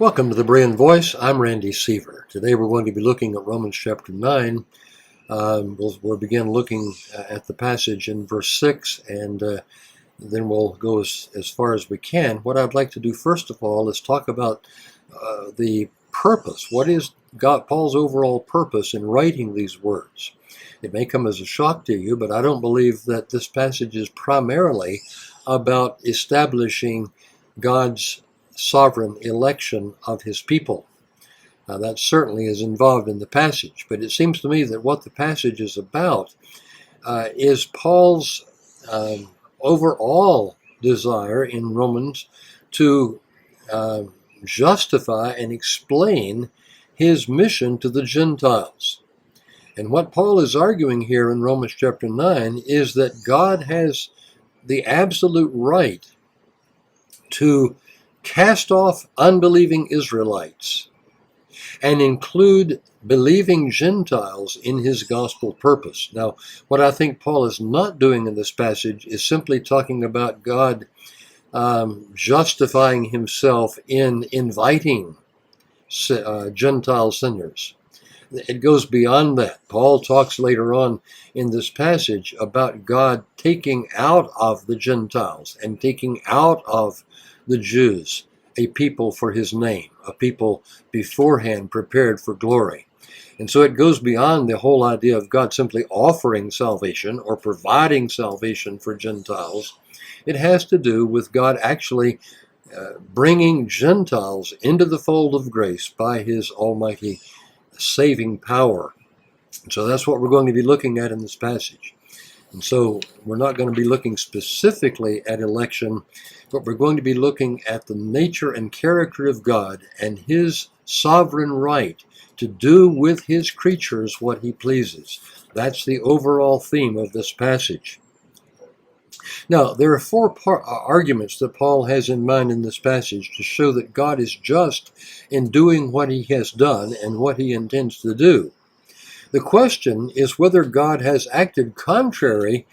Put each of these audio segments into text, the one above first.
Welcome to the Berean Voice. I'm Randy Seaver. Today we're going to be looking at Romans chapter 9. We'll begin looking at the passage in verse 6, and then we'll go as far as we can. What I'd like to do first of all is talk about the purpose. What is Paul's overall purpose in writing these words? It may come as a shock to you, but I don't believe that this passage is primarily about establishing God's sovereign election of his people. Now, that certainly is involved in the passage, but it seems to me that what the passage is about is Paul's overall desire in Romans to justify and explain his mission to the Gentiles. And what Paul is arguing here in Romans chapter 9 is that God has the absolute right to cast off unbelieving Israelites and include believing Gentiles in his gospel purpose. Now, what I think Paul is not doing in this passage is simply talking about God justifying himself in inviting Gentile sinners. It goes beyond that. Paul talks later on in this passage about God taking out of the Gentiles and taking out of the Jews a people for his name, a people beforehand prepared for glory. And so it goes beyond the whole idea of God simply offering salvation or providing salvation for Gentiles. It has to do with God actually bringing Gentiles into the fold of grace by his almighty saving power. And so that's what we're going to be looking at in this passage. And so we're not going to be looking specifically at election, but we're going to be looking at the nature and character of God and his sovereign right to do with his creatures what he pleases. That's the overall theme of this passage. Now, there are four arguments that Paul has in mind in this passage to show that God is just in doing what he has done and what he intends to do. The question is whether God has acted contrary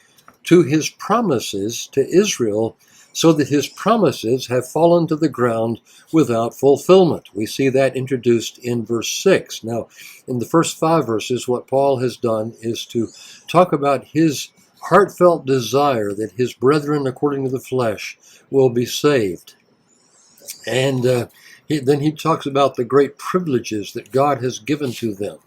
to his promises to Israel so that his promises have fallen to the ground without fulfillment. We see that introduced in verse 6. Now, in the first 5 verses, what Paul has done is to talk about his heartfelt desire that his brethren, according to the flesh, will be saved. And then he talks about the great privileges that God has given to them.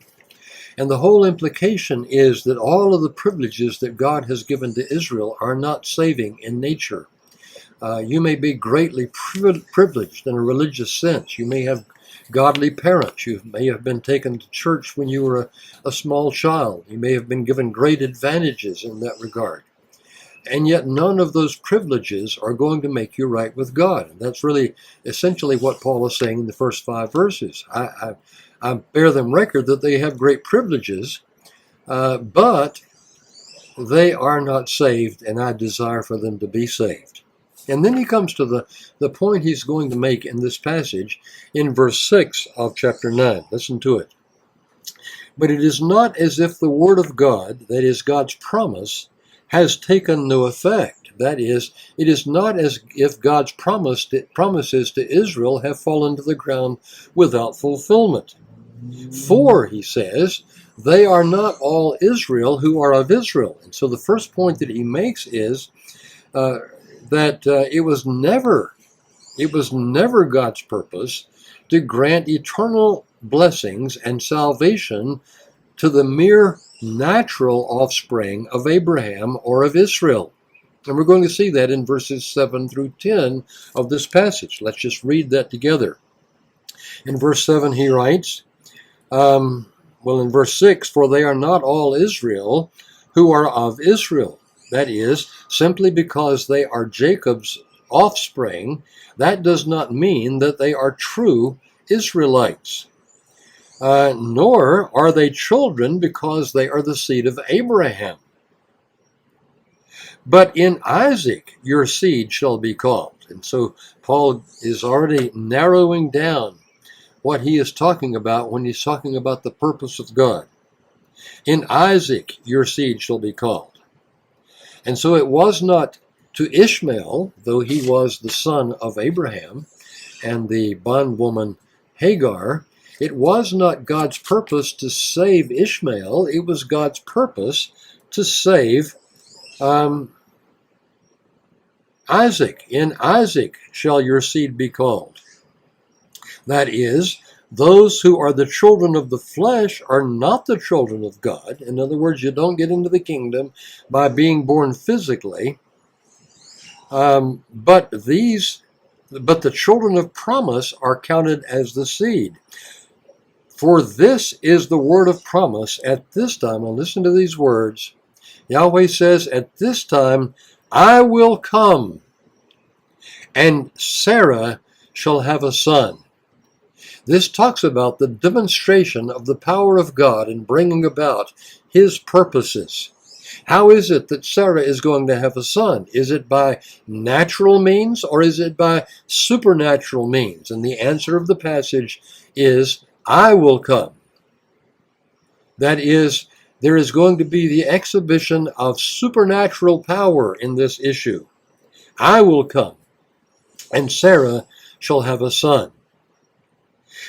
And the whole implication is that all of the privileges that God has given to Israel are not saving in nature. You may be greatly privileged in a religious sense. You may have godly parents. You may have been taken to church when you were a small child. You may have been given great advantages in that regard. And yet none of those privileges are going to make you right with God. And that's really essentially what Paul is saying in the first 5 verses. I bear them record that they have great privileges, but they are not saved, and I desire for them to be saved. And then he comes to the point he's going to make in this passage in verse 6 of chapter 9. Listen to it. But it is not as if the word of God, that is God's promise, has taken no effect. That is, it is not as if God's promises to Israel have fallen to the ground without fulfillment. For, he says, they are not all Israel who are of Israel. And so the first point that he makes is that it was never God's purpose to grant eternal blessings and salvation to the mere natural offspring of Abraham or of Israel. And we're going to see that in verses 7 through 10 of this passage. Let's just read that together. In verse 7 he writes, in verse 6, for they are not all Israel who are of Israel. That is, simply because they are Jacob's offspring, that does not mean that they are true Israelites. Nor are they children because they are the seed of Abraham. But in Isaac your seed shall be called. And so Paul is already narrowing down what he is talking about when he's talking about the purpose of God. In Isaac your seed shall be called. And so it was not to Ishmael, though he was the son of Abraham, and the bondwoman Hagar, it was not God's purpose to save Ishmael. It was God's purpose to save Isaac. In Isaac shall your seed be called. That is, those who are the children of the flesh are not the children of God. In other words, you don't get into the kingdom by being born physically. But the children of promise are counted as the seed. For this is the word of promise at this time. Now listen to these words. Yahweh says, at this time I will come, and Sarah shall have a son. This talks about the demonstration of the power of God in bringing about his purposes. How is it that Sarah is going to have a son? Is it by natural means or is it by supernatural means? And the answer of the passage is, I will come. That is, there is going to be the exhibition of supernatural power in this issue. I will come, and Sarah shall have a son.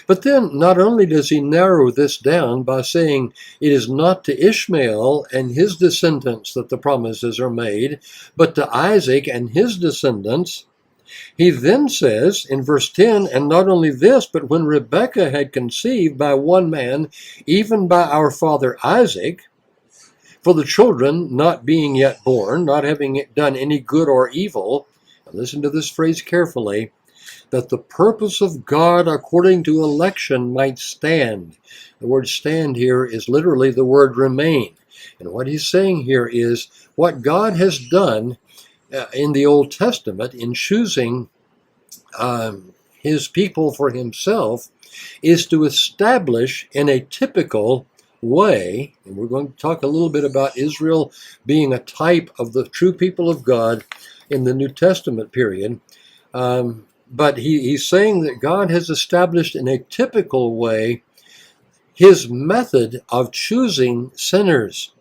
But then not only does he narrow this down by saying it is not to Ishmael and his descendants that the promises are made, but to Isaac and his descendants. He then says in verse 10, and not only this, but when Rebekah had conceived by one man, even by our father Isaac, for the children not being yet born, not having done any good or evil, and listen to this phrase carefully, that the purpose of God according to election might stand. The word stand here is literally the word remain. And what he's saying here is what God has done in the Old Testament in choosing his people for himself is to establish in a typical way, and we're going to talk a little bit about Israel being a type of the true people of God in the New Testament period, but he's saying that God has established in a typical way his method of choosing sinners.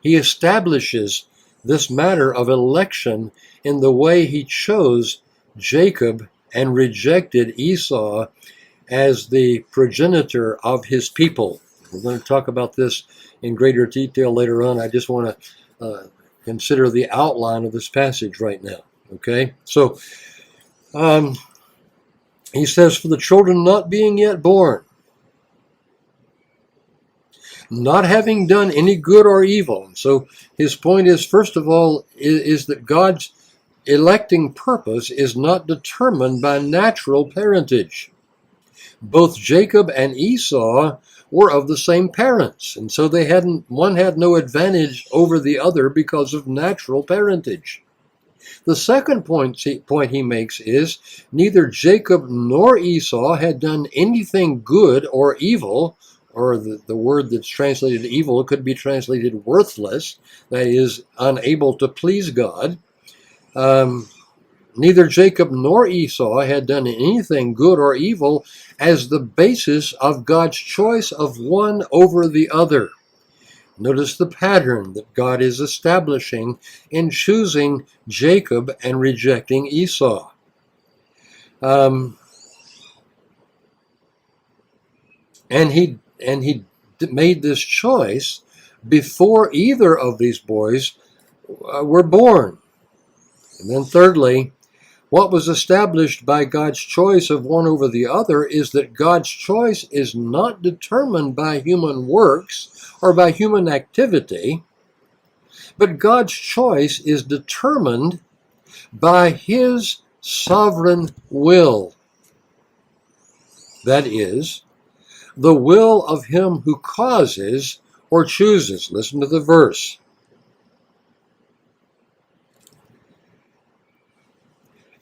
He establishes this matter of election in the way he chose Jacob and rejected Esau as the progenitor of his people. We're going to talk about this in greater detail later on. I just want to consider the outline of this passage right now. Okay? So, he says, for the children not being yet born, not having done any good or evil. And so his point is, first of all, is that God's electing purpose is not determined by natural parentage. Both Jacob and Esau were of the same parents, and so one had no advantage over the other because of natural parentage. The second point he makes is neither Jacob nor Esau had done anything good or evil, or the word that's translated evil could be translated worthless, that is, unable to please God. Neither Jacob nor Esau had done anything good or evil as the basis of God's choice of one over the other. Notice the pattern that God is establishing in choosing Jacob and rejecting Esau. And he made this choice before either of these boys were born. And then thirdly, what was established by God's choice of one over the other is that God's choice is not determined by human works or by human activity, but God's choice is determined by his sovereign will. That is, the will of him who causes or chooses. Listen to the verse.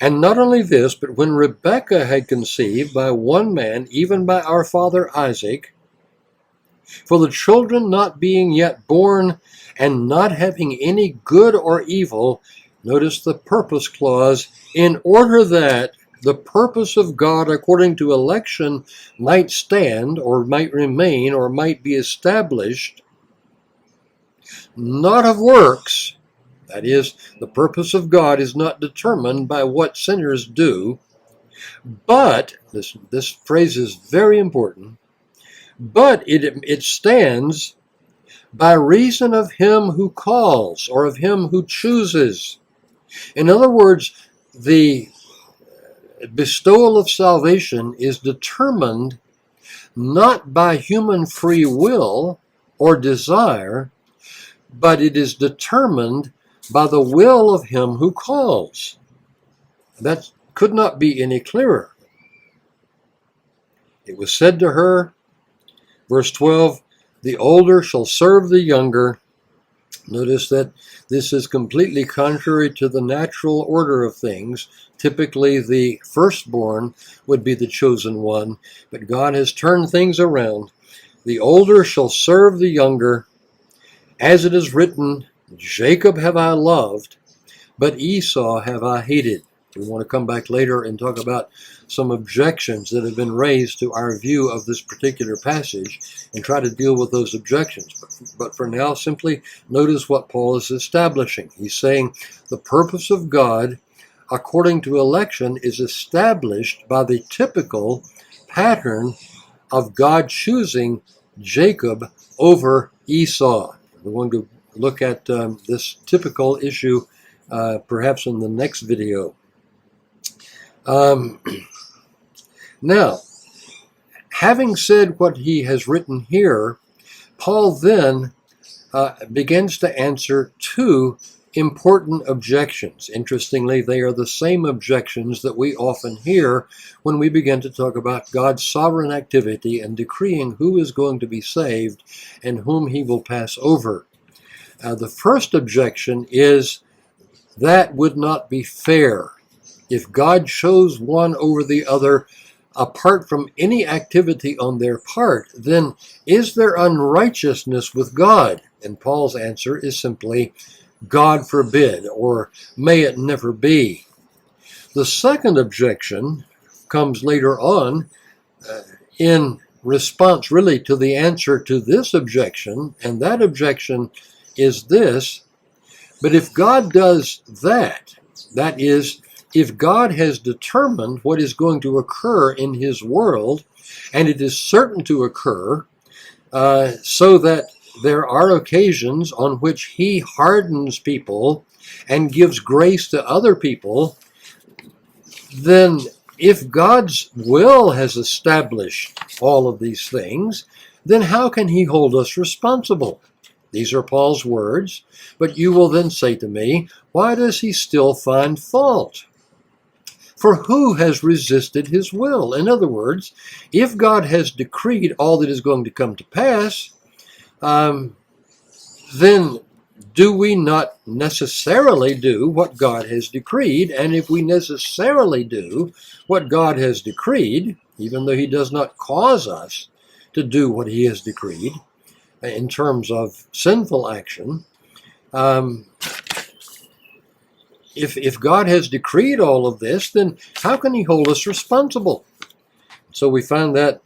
And not only this, but when Rebekah had conceived by one man, even by our father Isaac, for the children not being yet born and not having any good or evil, notice the purpose clause, in order that the purpose of God according to election might stand or might remain or might be established, not of works. That is, the purpose of God is not determined by what sinners do, But, this phrase is very important, but it stands by reason of him who calls, or of him who chooses. In other words, the bestowal of salvation is determined not by human free will or desire, but it is determined by the will of him who calls. That could not be any clearer. It was said to her, verse 12, the older shall serve the younger. Notice that this is completely contrary to the natural order of things. Typically, the firstborn would be the chosen one, but God has turned things around. The older shall serve the younger. As it is written, Jacob have I loved, but Esau have I hated. We want to come back later and talk about some objections that have been raised to our view of this particular passage and try to deal with those objections. But for now, simply notice what Paul is establishing. He's saying the purpose of God, according to election, is established by the typical pattern of God choosing Jacob over Esau. We're going to look at this typical issue perhaps in the next video. Now, having said what he has written here, Paul then begins to answer two important objections. Interestingly, they are the same objections that we often hear when we begin to talk about God's sovereign activity and decreeing who is going to be saved and whom he will pass over. The first objection is that would not be fair. If God chose one over the other apart from any activity on their part, then is there unrighteousness with God? And Paul's answer is simply, God forbid, or may it never be. The second objection comes later on in response really to the answer to this objection, and that objection is this: but if God does that, that is, if God has determined what is going to occur in his world, and it is certain to occur, so that there are occasions on which he hardens people and gives grace to other people, then if God's will has established all of these things, then how can he hold us responsible? These are Paul's words, but you will then say to me, why does he still find fault? For who has resisted his will? In other words, if God has decreed all that is going to come to pass, then do we not necessarily do what God has decreed? And if we necessarily do what God has decreed, even though he does not cause us to do what he has decreed in terms of sinful action, if God has decreed all of this, then how can he hold us responsible? So we find that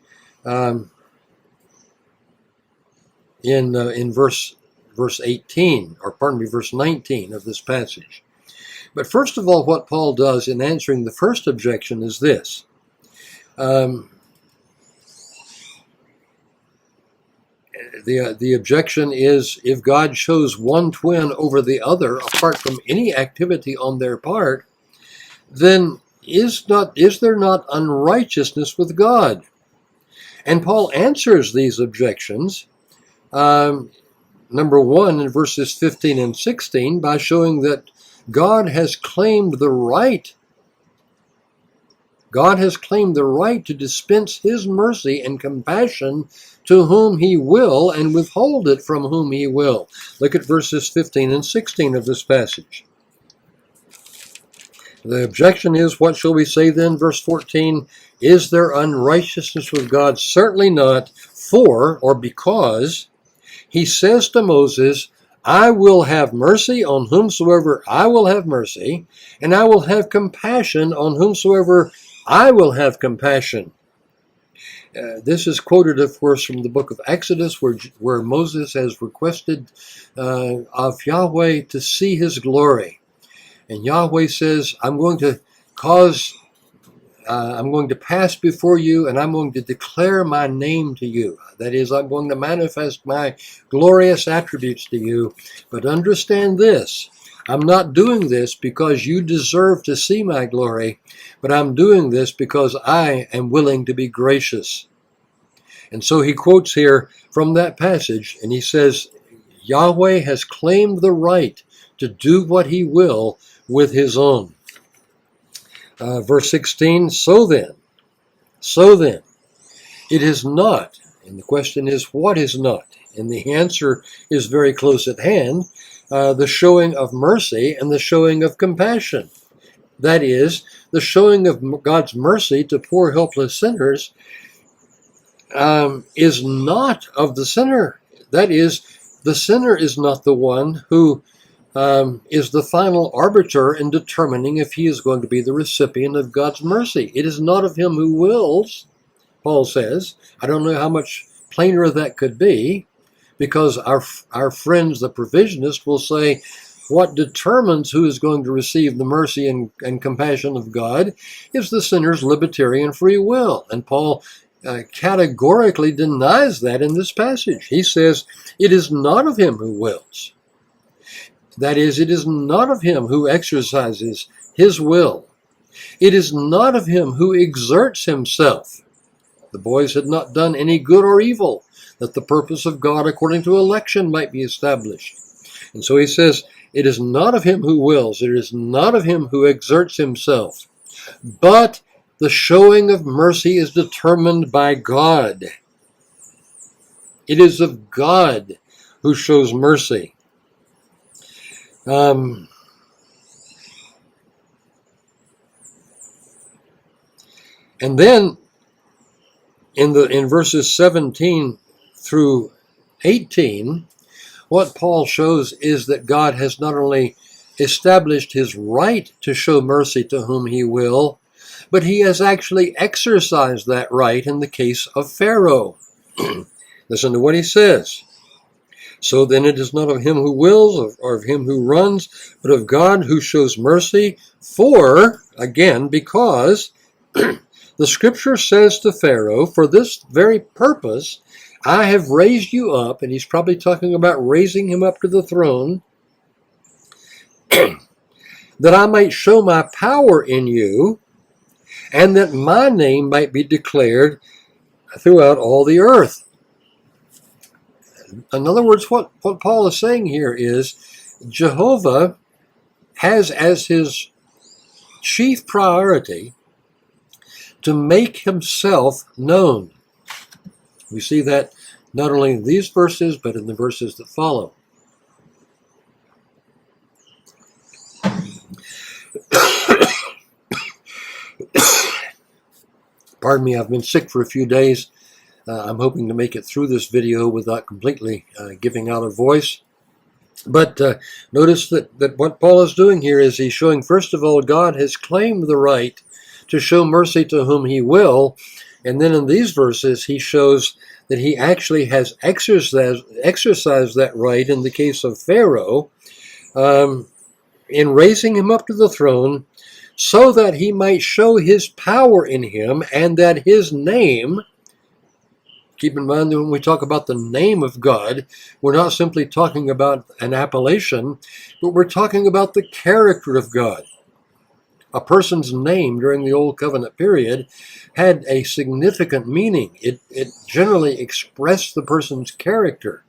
in verse 18, or pardon me, verse 19 of this passage. But first of all, what Paul does in answering the first objection is this. The objection is, if God chose one twin over the other apart from any activity on their part, then is there not unrighteousness with God? And Paul answers these objections, number one, in verses 15 and 16, by showing that God has claimed the right. God has claimed the right to dispense his mercy and compassion to whom he will and withhold it from whom he will. Look at verses 15 and 16 of this passage. The objection is, what shall we say then? Verse 14, is there unrighteousness with God? Certainly not, for, or because, he says to Moses, I will have mercy on whomsoever I will have mercy, and I will have compassion on whomsoever I will have compassion. This is quoted, of course, from the book of Exodus, where Moses has requested of Yahweh to see his glory. And Yahweh says, I'm going to cause I'm going to pass before you, and I'm going to declare my name to you. That is, I'm going to manifest my glorious attributes to you. But understand this. I'm not doing this because you deserve to see my glory, but I'm doing this because I am willing to be gracious. And so he quotes here from that passage, and he says, Yahweh has claimed the right to do what he will with his own. Verse 16, so then, it is not, and the question is, what is not? And the answer is very close at hand, the showing of mercy and the showing of compassion. That is, the showing of God's mercy to poor helpless sinners is not of the sinner. That is, the sinner is not the one who is the final arbiter in determining if he is going to be the recipient of God's mercy. It is not of him who wills, Paul says. I don't know how much plainer that could be, because our friends, the provisionists, will say, what determines who is going to receive the mercy and compassion of God is the sinner's libertarian free will. And Paul categorically denies that in this passage. He says, it is not of him who wills. That is, it is not of him who exercises his will. It is not of him who exerts himself. The boys had not done any good or evil, that the purpose of God according to election might be established. And so he says, it is not of him who wills, it is not of him who exerts himself, but the showing of mercy is determined by God. It is of God who shows mercy. And then in verses 17 through 18, what Paul shows is that God has not only established his right to show mercy to whom he will, but he has actually exercised that right in the case of Pharaoh. Listen to what he says. So then it is not of him who wills or of him who runs, but of God who shows mercy. For, again, because the scripture says to Pharaoh, for this very purpose I have raised you up, and he's probably talking about raising him up to the throne, that I might show my power in you, and that my name might be declared throughout all the earth. In other words, what Paul is saying here is Jehovah has as his chief priority to make himself known. We see that not only in these verses, but in the verses that follow. Pardon me, I've been sick for a few days. I'm hoping to make it through this video without completely giving out a voice. But notice that what Paul is doing here is he's showing, first of all, God has claimed the right to show mercy to whom he will. And then in these verses, he shows that he actually has exercised that right in the case of Pharaoh, in raising him up to the throne, so that he might show his power in him, and that his name, keep in mind that when we talk about the name of God, we're not simply talking about an appellation, but we're talking about the character of God. A person's name during the Old Covenant period had a significant meaning. It generally expressed the person's character.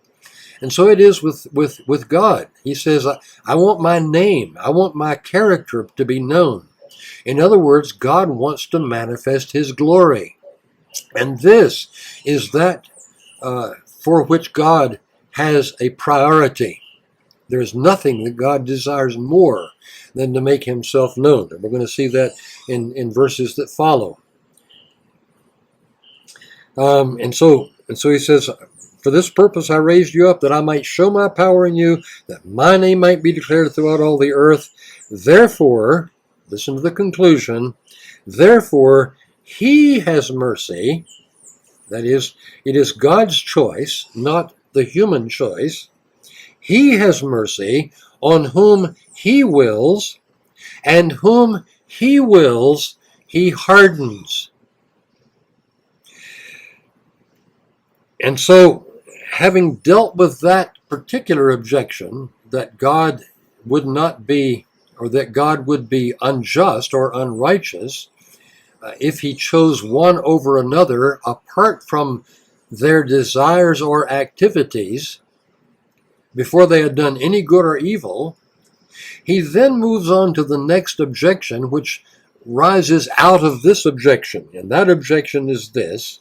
And so it is with God. He says, I want my name, I want my character to be known. In other words, God wants to manifest his glory. And this is that for which God has a priority. There is nothing that God desires more than to make himself known. And we're going to see that in verses that follow. And so he says, for this purpose I raised you up, that I might show my power in you, that my name might be declared throughout all the earth. Therefore, listen to the conclusion, therefore he has mercy. That is, it is God's choice, not the human choice. He has mercy on whom he wills, and whom he wills he hardens. And so, having dealt with that particular objection, that God would not be, or that God would be unjust or unrighteous if he chose one over another apart from their desires or activities before they had done any good or evil, he then moves on to the next objection, which rises out of this objection. And that objection is this: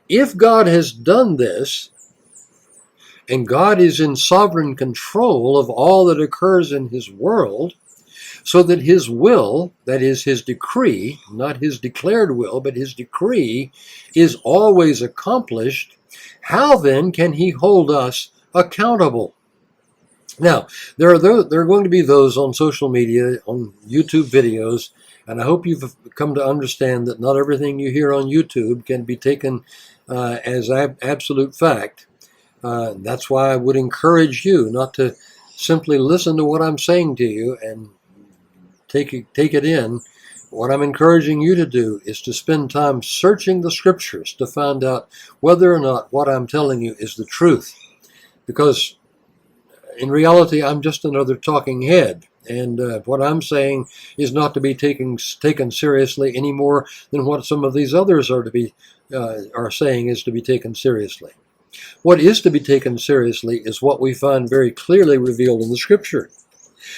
if God has done this, and God is in sovereign control of all that occurs in his world, so that his will, that is his decree, not his declared will, but his decree, is always accomplished, how then can he hold us accountable? Now, there are going to be those on social media, on YouTube videos, and I hope you've come to understand that not everything you hear on YouTube can be taken as absolute fact. That's why I would encourage you not to simply listen to what I'm saying to you and take it in. What I'm encouraging you to do is to spend time searching the scriptures to find out whether or not what I'm telling you is the truth. Because in reality, I'm just another talking head. And what I'm saying is not to be taken seriously any more than what some of these others are saying is to be taken seriously. What is to be taken seriously is what we find very clearly revealed in the scripture.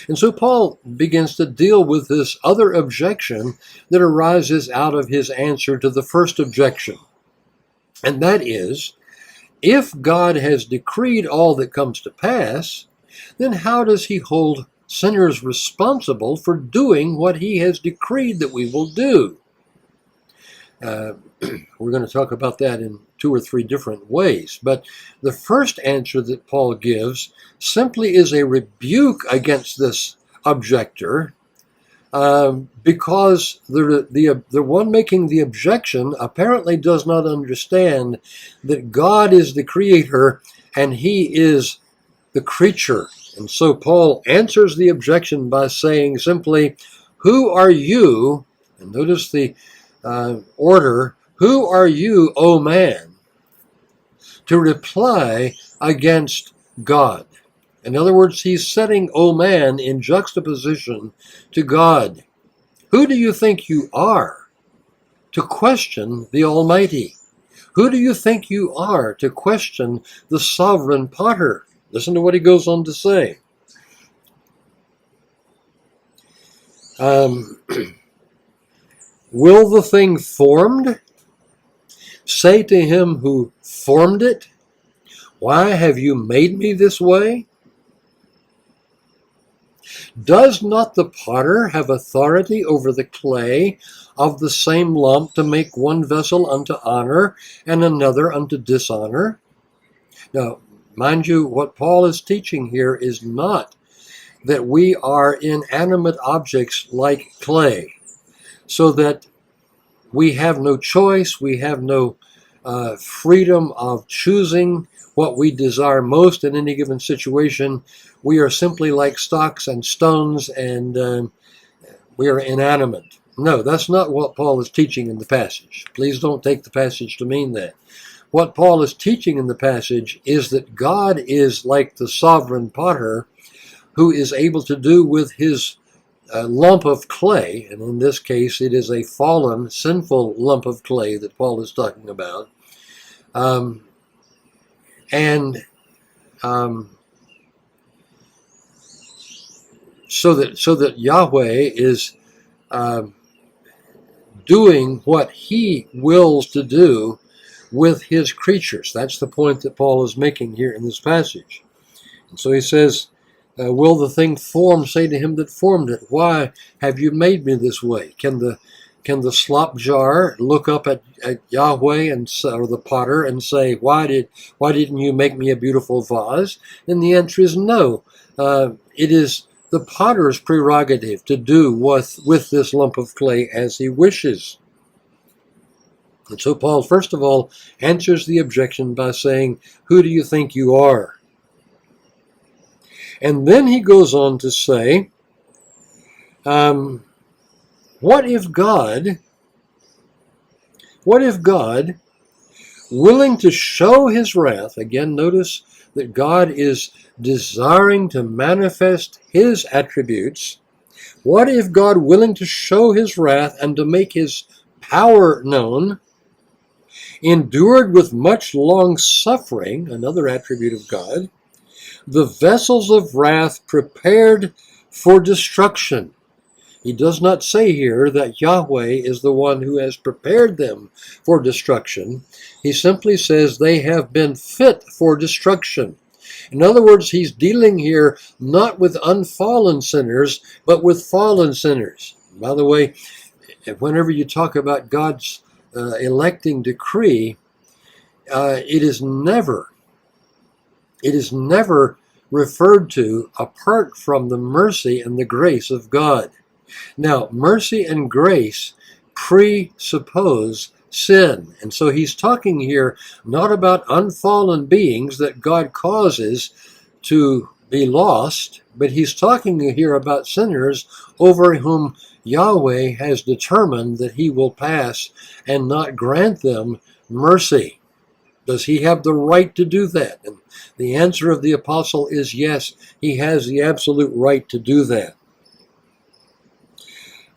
And so Paul begins to deal with this other objection that arises out of his answer to the first objection. And that is, if God has decreed all that comes to pass, then how does he hold sinners responsible for doing what he has decreed that we will do? We're going to talk about that in 2 or 3 different ways. But the first answer that Paul gives simply is a rebuke against this objector, because the one making the objection apparently does not understand that God is the creator and he is the creature. And so Paul answers the objection by saying simply, who are you? And notice the order, who are you, O man, to reply against God? In other words, he's setting O man in juxtaposition to God. Who do you think you are to question the Almighty? Who do you think you are to question the sovereign potter? Listen to what he goes on to say. Will the thing formed say to him who formed it, why have you made me this way? Does not the potter have authority over the clay of the same lump to make one vessel unto honor and another unto dishonor? Now, mind you, what Paul is teaching here is not that we are inanimate objects like clay, so that we have no choice, we have no freedom of choosing what we desire most in any given situation. We are simply like stocks and stones, and we are inanimate. No, that's not what Paul is teaching in the passage. Please don't take the passage to mean that. What Paul is teaching in the passage is that God is like the sovereign potter who is able to do with his lump of clay, and in this case it is a fallen, sinful lump of clay that Paul is talking about, so that Yahweh is doing what he wills to do with his creatures. That's the point that Paul is making here in this passage. And so he says, will the thing formed say to him that formed it, why have you made me this way? Can the slop jar look up at Yahweh or the potter and say, why didn't you make me a beautiful vase? And the answer is no. It is the potter's prerogative to do with this lump of clay as he wishes. And so Paul, first of all, answers the objection by saying, who do you think you are? And then he goes on to say, What if God, willing to show his wrath, again notice that God is desiring to manifest his attributes. What if God, willing to show his wrath and to make his power known, endured with much long suffering, another attribute of God, the vessels of wrath prepared for destruction? He does not say here that Yahweh is the one who has prepared them for destruction. He simply says they have been fit for destruction. In other words, he's dealing here not with unfallen sinners, but with fallen sinners. By the way, whenever you talk about God's electing decree, it is never referred to apart from the mercy and the grace of God. Now, mercy and grace presuppose sin. And so he's talking here not about unfallen beings that God causes to be lost, but he's talking here about sinners over whom Yahweh has determined that he will pass and not grant them mercy. Does he have the right to do that? And the answer of the apostle is yes, he has the absolute right to do that.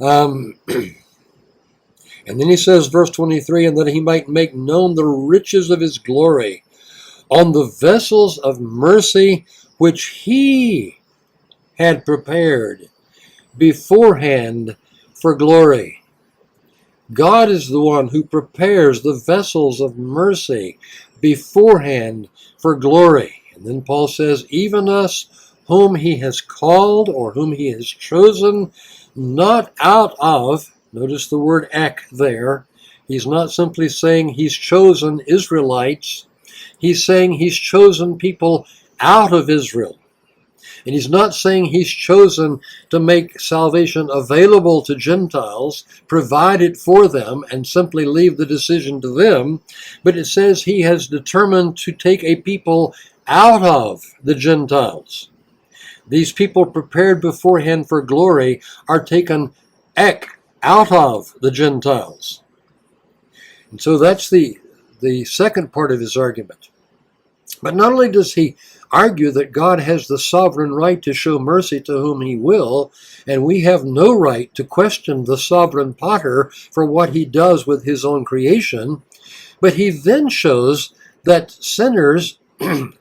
And then he says, verse 23, and that he might make known the riches of his glory on the vessels of mercy which he had prepared beforehand for glory. God is the one who prepares the vessels of mercy beforehand for glory. And then Paul says, even us whom he has called or whom he has chosen, not out of, notice the word ek there. He's not simply saying he's chosen Israelites. He's saying he's chosen people out of Israel. And he's not saying he's chosen to make salvation available to Gentiles, provide it for them, and simply leave the decision to them. But it says he has determined to take a people out of the Gentiles. These people prepared beforehand for glory are taken out of the Gentiles. And so that's the second part of his argument. But not only does he argue that God has the sovereign right to show mercy to whom he will, and we have no right to question the sovereign potter for what he does with his own creation, but he then shows that sinners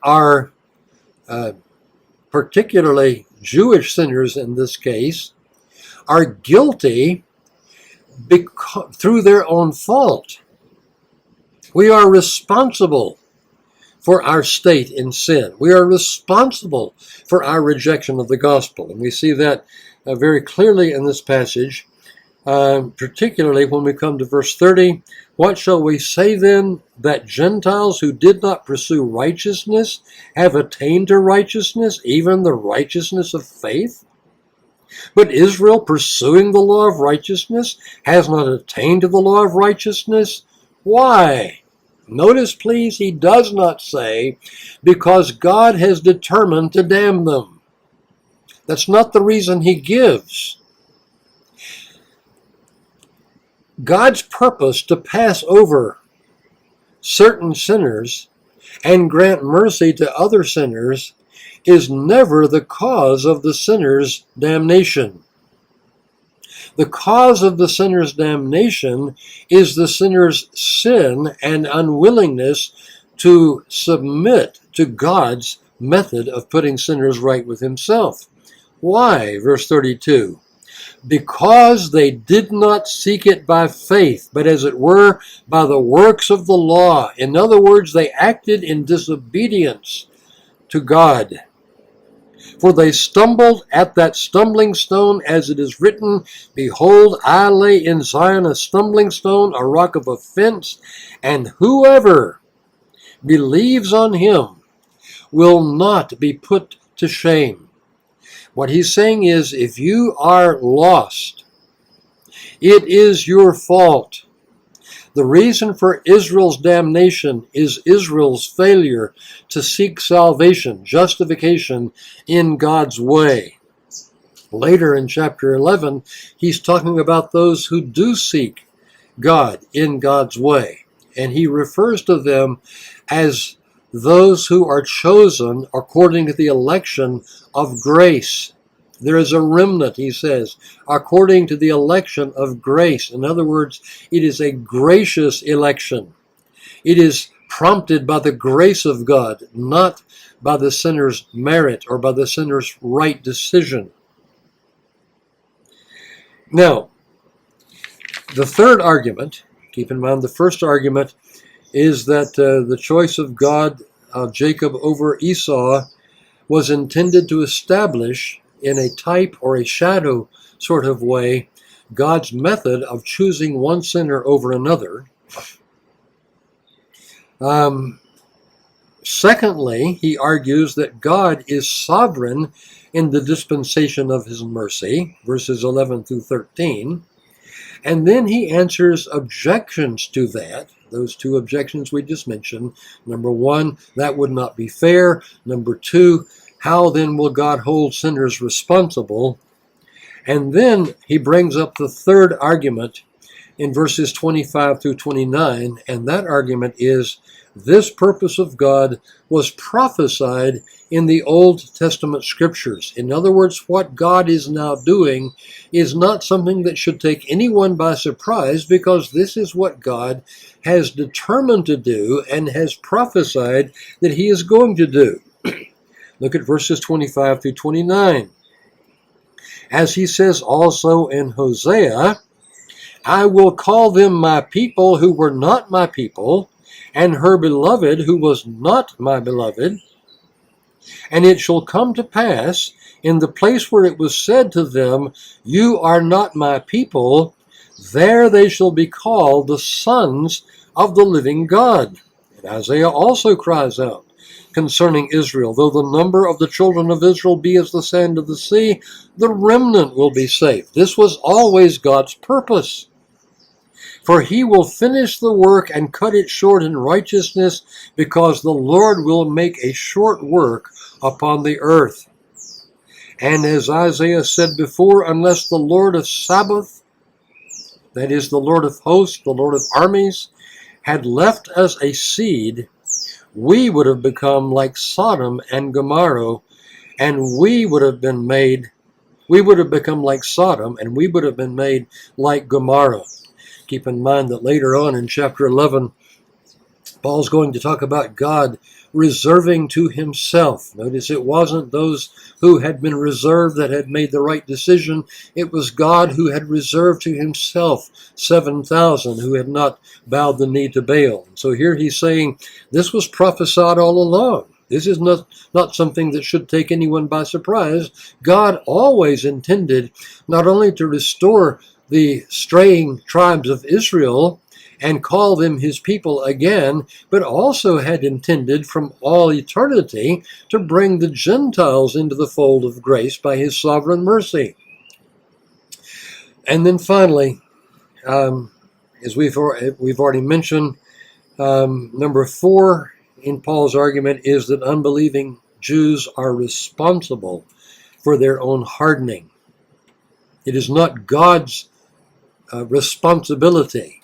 are particularly Jewish sinners in this case, are guilty through their own fault. We are responsible for our state in sin. We are responsible for our rejection of the gospel. And we see that very clearly in this passage, particularly when we come to verse 30. What shall we say then, that Gentiles who did not pursue righteousness have attained to righteousness, even the righteousness of faith? But Israel, pursuing the law of righteousness, has not attained to the law of righteousness. Why? Notice, please, he does not say, because God has determined to damn them. That's not the reason he gives. God's purpose to pass over certain sinners and grant mercy to other sinners is never the cause of the sinner's damnation. The cause of the sinner's damnation is the sinner's sin and unwillingness to submit to God's method of putting sinners right with himself. Why? Verse 32. Because they did not seek it by faith, but as it were by the works of the law. In other words, they acted in disobedience to God. For they stumbled at that stumbling stone, as it is written, behold, I lay in Zion a stumbling stone, a rock of offense, and whoever believes on him will not be put to shame. What he's saying is, if you are lost, it is your fault. The reason for Israel's damnation is Israel's failure to seek salvation, justification in God's way. Later in chapter 11, he's talking about those who do seek God in God's way. And he refers to them as those who are chosen according to the election of grace. There is a remnant, he says, according to the election of grace. In other words, it is a gracious election. It is prompted by the grace of God, not by the sinner's merit or by the sinner's right decision. Now, the third argument, keep in mind the first argument, is that the choice of God of Jacob over Esau was intended to establish in a type or a shadow sort of way God's method of choosing one sinner over another. Secondly, he argues that God is sovereign in the dispensation of his mercy, verses 11 through 13. And then he answers objections to that, those two objections we just mentioned. Number one, that would not be fair. Number two, how then will God hold sinners responsible? And then he brings up the third argument in verses 25 through 29, and that argument is this purpose of God was prophesied in the Old Testament scriptures. In other words, what God is now doing is not something that should take anyone by surprise, because this is what God has determined to do and has prophesied that he is going to do. Look at verses 25 through 29. As he says also in Hosea, I will call them my people who were not my people, and her beloved who was not my beloved. And it shall come to pass, in the place where it was said to them, you are not my people, there they shall be called the sons of the living God. And Isaiah also cries out concerning Israel, though the number of the children of Israel be as the sand of the sea, the remnant will be saved. This was always God's purpose. For he will finish the work and cut it short in righteousness, because the Lord will make a short work upon the earth. And as Isaiah said before, unless the Lord of Sabaoth, that is the Lord of hosts, the Lord of armies, had left us a seed, we would have become like Sodom and Gomorrah, and we would have become like Sodom, and we would have been made like Gomorrah. Keep in mind that later on in chapter 11, Paul's going to talk about God reserving to himself. Notice it wasn't those who had been reserved that had made the right decision. It was God who had reserved to himself 7,000 who had not bowed the knee to Baal. So here he's saying this was prophesied all along. This is not something that should take anyone by surprise. God always intended not only to restore the straying tribes of Israel and call them his people again, but also had intended from all eternity to bring the Gentiles into the fold of grace by his sovereign mercy. And then finally, as we've already mentioned, number 4 in Paul's argument is that unbelieving Jews are responsible for their own hardening. It is not God's responsibility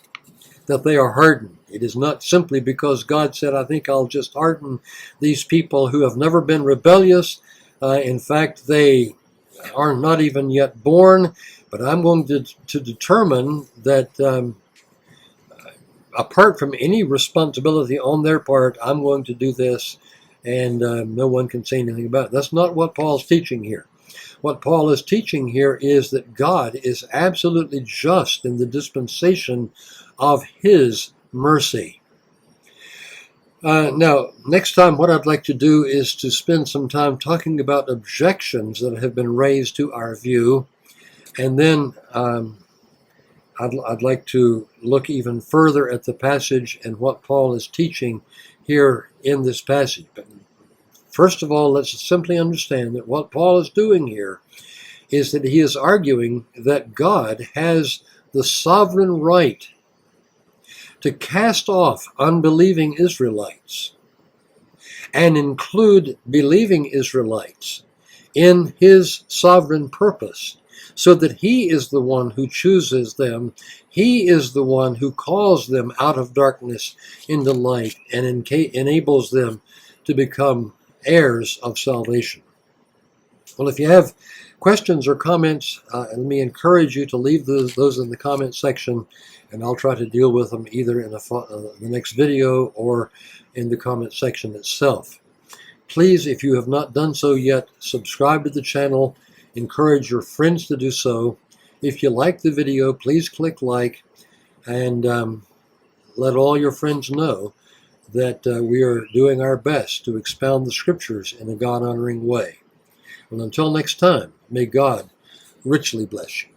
that they are hardened. It is not simply because God said, I think I'll just harden these people who have never been rebellious. In fact, they are not even yet born, but I'm going to determine that apart from any responsibility on their part, I'm going to do this, and no one can say anything about it. That's not what Paul's teaching here. What Paul is teaching here is that God is absolutely just in the dispensation of his mercy. Now, next time what I'd like to do is to spend some time talking about objections that have been raised to our view, and then I'd like to look even further at the passage and what Paul is teaching here in this passage. But first of all, let's simply understand that what Paul is doing here is that he is arguing that God has the sovereign right to cast off unbelieving Israelites and include believing Israelites in his sovereign purpose, so that he is the one who chooses them. He is the one who calls them out of darkness into light and enables them to become heirs of salvation. Well, if you have questions or comments, let me encourage you to leave those in the comment section, and I'll try to deal with them either in the next video or in the comment section itself. Please, if you have not done so yet, subscribe to the channel. Encourage your friends to do so. If you like the video, please click like, and let all your friends know that we are doing our best to expound the scriptures in a God-honoring way. Well, until next time, may God richly bless you.